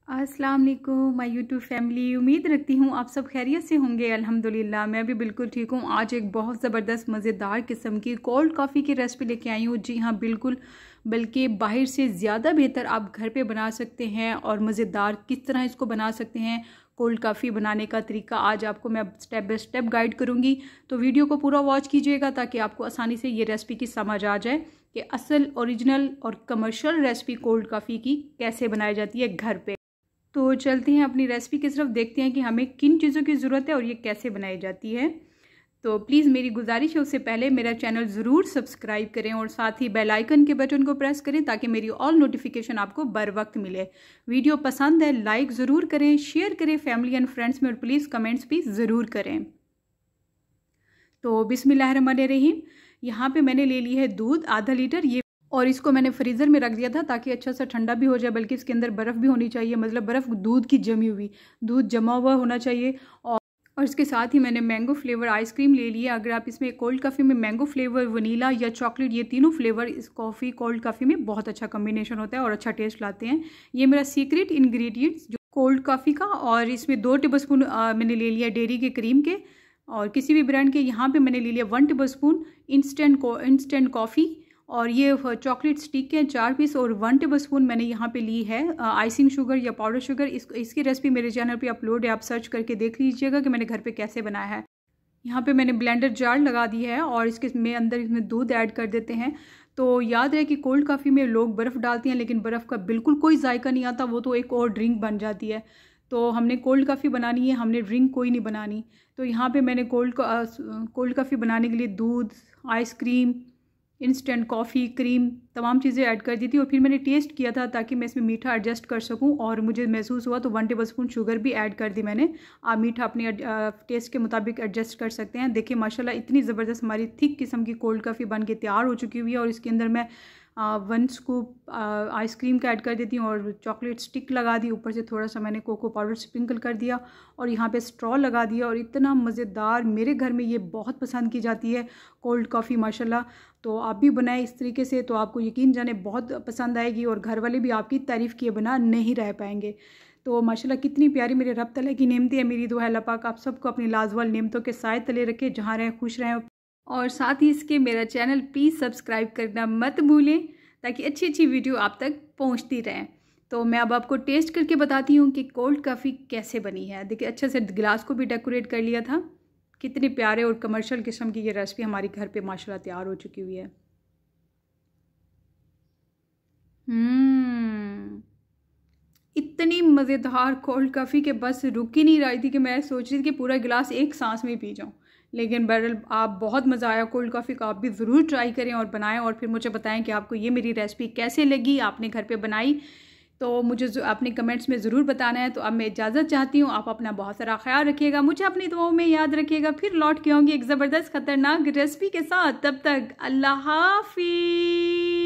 अस्सलाम वालेकुम my YouTube family. उम्मीद रखती हूँ आप सब खैरियत से होंगे। अल्हम्दुलिल्लाह मैं भी बिल्कुल ठीक हूँ। आज एक बहुत ज़बरदस्त मज़ेदार किस्म की कोल्ड कॉफ़ी की रेसिपी लेके आई हूँ। जी हाँ बिल्कुल, बल्कि बाहर से ज़्यादा बेहतर आप घर पे बना सकते हैं। और मज़ेदार किस तरह इसको बना सकते हैं, कोल्ड कॉफ़ी बनाने का तरीका आज आपको मैं स्टेप बाय स्टेप गाइड करूँगी। तो वीडियो को पूरा वॉच कीजिएगा ताकि आपको आसानी से ये रेसिपी की समझ आ जाए कि असल ओरिजिनल और कमर्शियल रेसिपी कोल्ड कॉफ़ी की कैसे बनाई जाती है घर पे। तो चलते हैं अपनी रेसिपी की तरफ, देखते हैं कि हमें किन चीज़ों की ज़रूरत है और ये कैसे बनाई जाती है। तो प्लीज़ मेरी गुजारिश है उससे पहले मेरा चैनल ज़रूर सब्सक्राइब करें और साथ ही बेल आइकन के बटन को प्रेस करें ताकि मेरी ऑल नोटिफिकेशन आपको बर वक्त मिले। वीडियो पसंद है लाइक ज़रूर करें, शेयर करें फैमिली एंड फ्रेंड्स में और प्लीज़ कमेंट्स भी ज़रूर करें। तो बिस्मिल्लाहिर्रहमानिर्रहीम। यहाँ पे मैंने ले ली है दूध आधा लीटर, ये और इसको मैंने फ्रीज़र में रख दिया था ताकि अच्छा सा ठंडा भी हो जाए, बल्कि इसके अंदर बर्फ़ भी होनी चाहिए, मतलब बर्फ़ दूध की जमी हुई, दूध जमा हुआ होना चाहिए। और इसके साथ ही मैंने मैंगो फ्लेवर आइसक्रीम ले लिया। अगर आप इसमें कोल्ड कॉफ़ी में मैंगो फ्लेवर, वनीला या चॉकलेट, ये तीनों फ्लेवर इस कॉफ़ी कोल्ड कॉफ़ी में बहुत अच्छा कम्बिनेशन होता है और अच्छा टेस्ट लाते हैं। ये मेरा सीक्रेट इंग्रेडिएंट्स जो कोल्ड कॉफ़ी का। और इसमें 2 टेबलस्पून मैंने ले लिया डेयरी के क्रीम के, और किसी भी ब्रांड के। यहाँ पे मैंने ले लिया 1 टेबलस्पून इंस्टेंट कॉफ़ी, और ये चॉकलेट स्टिक के 4 पीस, और 1 टेबलस्पून मैंने यहाँ पे ली है आइसिंग शुगर या पाउडर शुगर। इसकी रेसिपी मेरे चैनल पे अपलोड है, आप सर्च करके देख लीजिएगा कि मैंने घर पे कैसे बनाया है। यहाँ पे मैंने ब्लेंडर जार लगा दी है और इसमें इसमें दूध ऐड कर देते हैं। तो याद रहे कि कोल्ड कॉफ़ी में लोग बर्फ़ डालते हैं लेकिन बर्फ़ का बिल्कुल कोई जायका नहीं आता, वो तो एक और ड्रिंक बन जाती है। तो हमने कोल्ड कॉफ़ी बनानी है, हमने ड्रिंक कोई नहीं बनानी। तो यहाँ पे मैंने कोल्ड कॉफ़ी बनाने के लिए दूध, आइसक्रीम, इंस्टेंट कॉफ़ी, क्रीम, तमाम चीज़ें ऐड कर दी थी। और फिर मैंने टेस्ट किया था ताकि मैं इसमें मीठा एडजस्ट कर सकूं, और मुझे महसूस हुआ तो 1 टेबलस्पून शुगर भी ऐड कर दी मैंने। आप मीठा अपने टेस्ट के मुताबिक एडजस्ट कर सकते हैं। देखिए माशाल्लाह इतनी ज़बरदस्त हमारी थिक किस्म की कोल्ड कॉफ़ी बन के तैयार हो चुकी हुई है। और इसके अंदर मैं 1 स्कूप आइसक्रीम का ऐड कर देती हूँ और चॉकलेट स्टिक लगा दी, ऊपर से थोड़ा सा मैंने कोको पाउडर स्प्रिंकल कर दिया और यहाँ पे स्ट्रॉ लगा दिया। और इतना मज़ेदार, मेरे घर में ये बहुत पसंद की जाती है कोल्ड कॉफ़ी माशाल्लाह। तो आप भी बनाएं इस तरीके से तो आपको यकीन जाने बहुत पसंद आएगी और घर वाले भी आपकी तारीफ़ किए बिना नहीं रह पाएंगे। तो माशाल्लाह कितनी प्यारी मेरे रब तआला की नेमतें है। मेरी दुआ है अल्लाह पाक आप सबको अपनी लाजवाब नेमतों के साए तले रखे, जहाँ रहें खुश रहें। और साथ ही इसके मेरा चैनल प्लीज़ सब्सक्राइब करना मत भूलें ताकि अच्छी अच्छी वीडियो आप तक पहुंचती रहें। तो मैं अब आपको टेस्ट करके बताती हूँ कि कोल्ड कॉफ़ी कैसे बनी है। देखिए अच्छे से गिलास को भी डेकोरेट कर लिया था। कितने प्यारे और कमर्शियल किस्म की ये रेसिपी हमारी घर पे माशाल्लाह तैयार हो चुकी हुई है। इतनी मज़ेदार कोल्ड कॉफ़ी के बस रुक ही नहीं रही थी कि मैं सोच रही थी कि पूरा गिलास एक सांस में पी जाऊं। लेकिन बहरहाल आप बहुत मज़ा आया कोल्ड कॉफ़ी का। आप भी ज़रूर ट्राई करें और बनाएं और फिर मुझे बताएं कि आपको ये मेरी रेसिपी कैसे लगी, आपने घर पे बनाई। तो मुझे अपने कमेंट्स में ज़रूर बताना है। तो अब मैं इजाज़त चाहती हूँ, आप अपना बहुत सारा ख्याल रखिएगा, मुझे अपनी दुआओं में याद रखिएगा। फिर लौट के आऊँगी एक ज़बरदस्त ख़तरनाक रेसिपी के साथ। तब तक अल्लाह हाफ़िज़।